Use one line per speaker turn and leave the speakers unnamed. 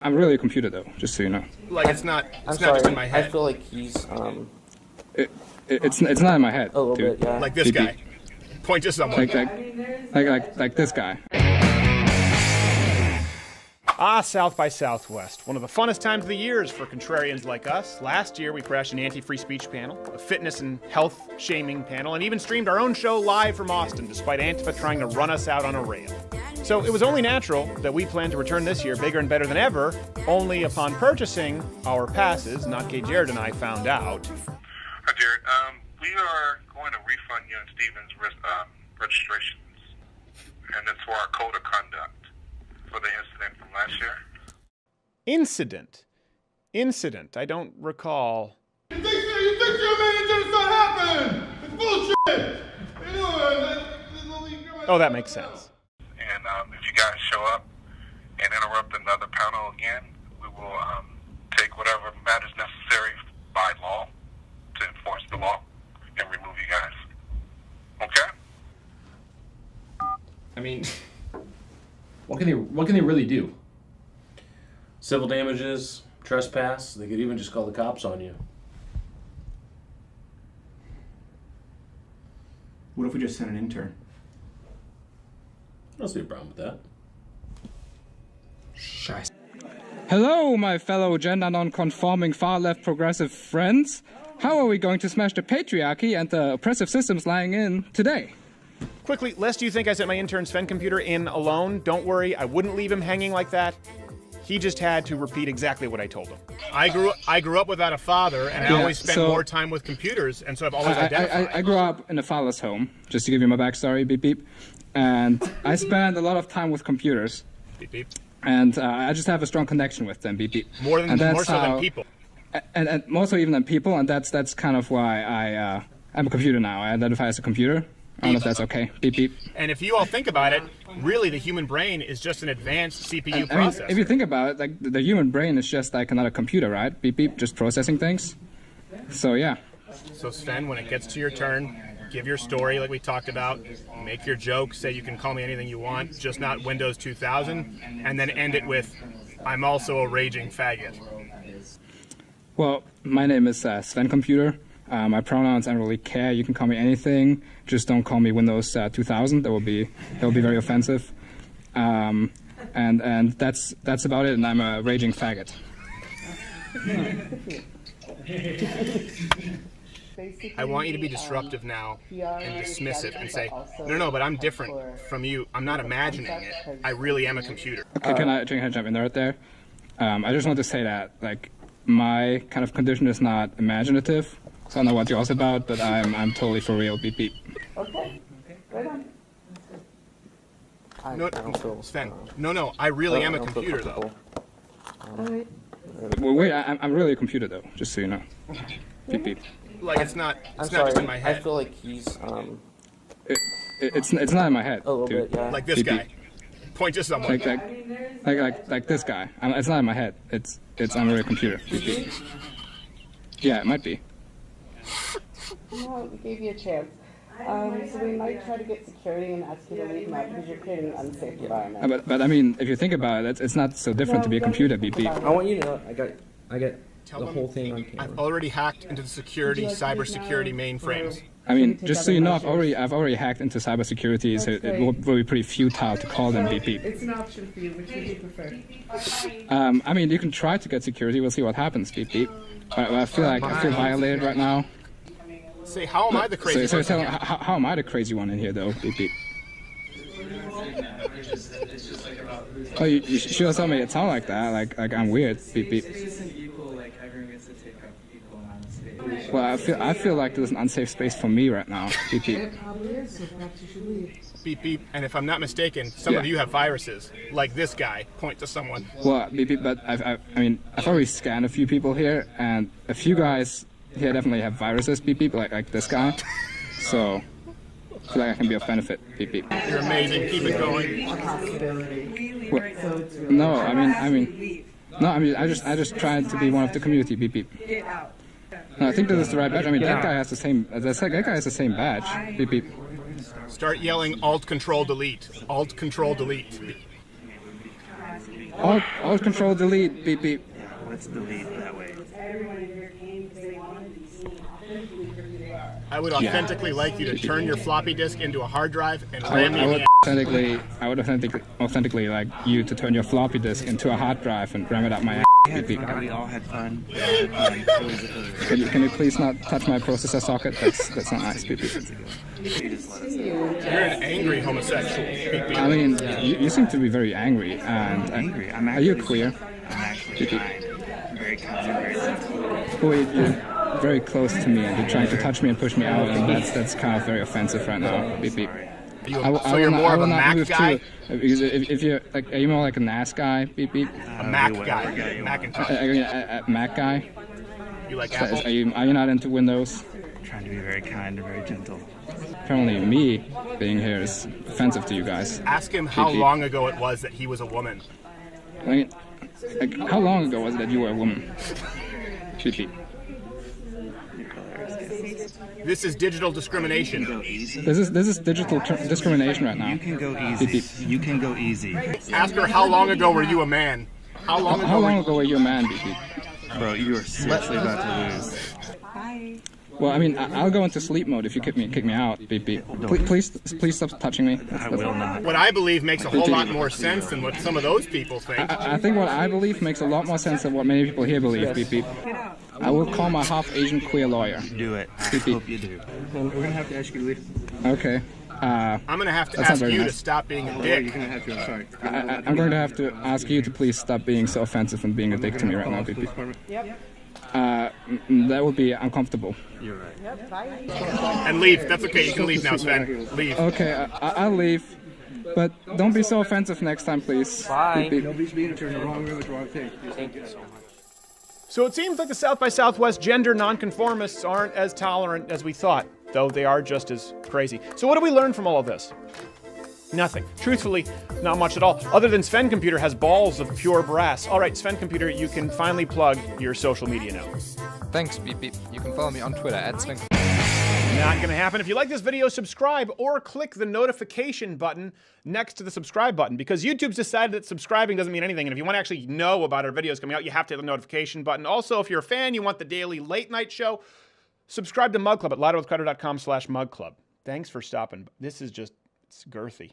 I'm really a computer though, just so you know.
Like it's not
Sorry,
just in my head.
I feel like he's
It's not in my head.
a little
dude.
bit, yeah.
Like this
Beep,
guy. Point to someone.
Like this guy.
South by Southwest. One of the funnest times of the year is for contrarians like us. Last year, we crashed an anti-free speech panel, a fitness and health shaming panel, and even streamed our own show live from Austin, despite Antifa trying to run us out on a rail. So it was only natural that we plan to return this year bigger and better than ever, only upon purchasing our passes, not Gay Jared and I found out.
Hi, Jared. We are going to refund you and Steven's registrations, and it's for our code of conduct for the incident from last year.
Incident. I don't recall.
You think your man genocide happened? It's bullshit!
Oh, that makes sense.
And if you guys show up and interrupt another panel again, we will take whatever matters necessary by law to enforce the law and remove you guys. Okay?
I mean, what can they really do? Civil damages, trespass. They could even just call the cops on you.
What if we just sent an intern?
I don't see a problem with that.
Scheiße.
Hello, my fellow gender non-conforming far-left progressive friends. How are we going to smash the patriarchy and the oppressive systems lying in today?
Quickly, lest you think I sent my intern Sven computer in alone, don't worry, I wouldn't leave him hanging like that. He just had to repeat exactly what I told him. I grew up without a father, and I always spent more time with computers, and so I've always identified.
I grew up in a fatherless home, just to give you my backstory, beep beep. And I spent a lot of time with computers.
Beep beep.
And I just have a strong connection with them, beep beep.
More so than people.
And more so even than people, and that's kind of why I'm a computer now. I identify as a computer. I don't know if that's okay. Beep beep.
And if you all think about it, really the human brain is just an advanced CPU processor.
I mean, if you think about it, like the human brain is just like another computer, right? Beep beep, just processing things. So yeah.
So Sven, when it gets to your turn, give your story like we talked about, make your joke, say you can call me anything you want, just not Windows 2000, and then end it with, I'm also a raging faggot.
Well, my name is Sven Computer. My pronouns, I don't really care. You can call me anything. Just don't call me Windows 2000. That will be very offensive. And that's about it. And I'm a raging faggot.
I want you to be disruptive now and dismiss it and say, no, but I'm different from you. I'm not imagining it. I really am a computer.
Can I jump in right there? I just want to say that, like, my kind of condition is not imaginative. So I don't know what yours about, but I'm totally for real. Beep beep.
Okay. Right on.
No, Sven. No. I really am a computer, though.
Well, wait, I'm really a computer though, just so you know. Beep beep.
Like it's not
sorry,
just in my head.
I feel like he's
It's not in my head.
a little
dude.
bit, yeah.
Like this
Beep,
guy.
beep.
Point to someone.
Like this guy. It's not in my head. It's I'm a real computer. Beep beep. Yeah, it might be.
No, we gave you a chance. So we might try to get security and ask you to leave now because you're creating an unsafe environment.
But I mean, if you think about it, it's not so different to be a computer. Beep beep.
I want you to know, I got
Tell
the
them
whole thing on camera.
I've already hacked into the cybersecurity mainframes.
I mean, just so you know, I've already hacked into cybersecurity, so it will be pretty futile to call them beep beep.
It's an option for you. Which would you prefer?
I mean, you can try to get security. We'll see what happens. Beep beep. But I feel violated right now.
Say, how am I the crazy
So
person?
how am I the crazy one in here, though? Beep beep. Oh, you should tell me it sounds like that. Like I'm weird. Beep beep. Well, I feel like there's an unsafe space for me right now. Beep beep.
Beep beep. And if I'm not mistaken, some of you have viruses, like this guy. Point to someone.
Well, beep beep. But I mean, I've already scanned a few people here, and a few guys here definitely have viruses. Beep beep. Like this guy. So I feel like I can be of benefit. Beep beep.
You're amazing. Keep it going.
Well, no, I just tried to be one of the community. Beep beep. No, I think this is the right badge. I mean, that guy has the same. That guy has the same badge. Beep beep.
Start yelling Alt Control Delete. Alt Control Delete.
Alt Control Delete. Beep beep.
Yeah, let's delete that way.
I would authentically like you to turn your floppy disk into a hard drive and ram me
I
in
would
the
authentically like you to turn your floppy disk into a hard drive and ram it up my ass. Beep, beep.
We all had fun.
Can you please not touch my processor socket? That's not nice. Beep, beep.
You're an angry homosexual. Beep, beep.
I mean, you seem to be very angry. And
Angry. I'm
are you
actually-
queer?
I'm actually kind. Very kind, very gentle.
Boy, you're very close to me, and you're trying to touch me and push me out, and that's kind of very offensive right now. Beep beep.
So you're more of a Mac guy?
Because if you're like, are you more like a NAS guy? Beep beep.
A Mac guy. Macintosh.
A Mac guy.
You like Apple?
Are you not into Windows?
Trying to be very kind and very gentle.
Apparently, me being here is offensive to you guys.
Ask him how
Beep, beep.
long ago it was that he was a woman.
I mean, like, how long ago was it that you were a woman? Beep beep.
This is digital discrimination.
This is digital discrimination right now.
You can go
Beep,
easy.
beep.
You can go easy.
Ask her how long ago were you a man? How long ago
were you a man, Beep beep?
Bro, you are seriously about to lose.
Well, I mean, I'll go into sleep mode if you kick me out. Beep beep. Please stop touching me.
I will not.
What I believe makes a whole lot more sense than what some of those people think.
I think what I believe makes a lot more sense than what many people here believe. Beep beep. I will call my half Asian queer lawyer.
Do it. I
Beep, beep.
hope you do. We're gonna have to ask you to leave.
Okay.
I'm gonna have to
That's not
ask
very
you to
nice.
stop being a dick.
gonna have to. I'm sorry.
I'm going to have to ask you to please stop being so offensive and being a dick to me right now, Beep beep. That would be uncomfortable.
You're right.
And leave. That's okay. You can leave now, Sven. Leave.
Okay, I'll leave. But don't be so offensive next time, please. Bye. Beep, beep.
Nobody's being turned the wrong way with the wrong thing. Thank you so much.
So it seems like the South by Southwest gender nonconformists aren't as tolerant as we thought, though they are just as crazy. So what do we learn from all of this? Nothing. Truthfully, not much at all, other than Sven Computer has balls of pure brass. All right, Sven Computer, you can finally plug your social media now.
Thanks, Beep Beep. You can follow me on Twitter @Sven.
Not gonna happen. If you like this video, subscribe or click the notification button next to the subscribe button, because YouTube's decided that subscribing doesn't mean anything. And if you want to actually know about our videos coming out, you have to hit the notification button. Also, if you're a fan, you want the daily late night show, subscribe to Mug Club at louderwithcrowder.com/mugclub. Thanks for stopping. This is just, it's girthy.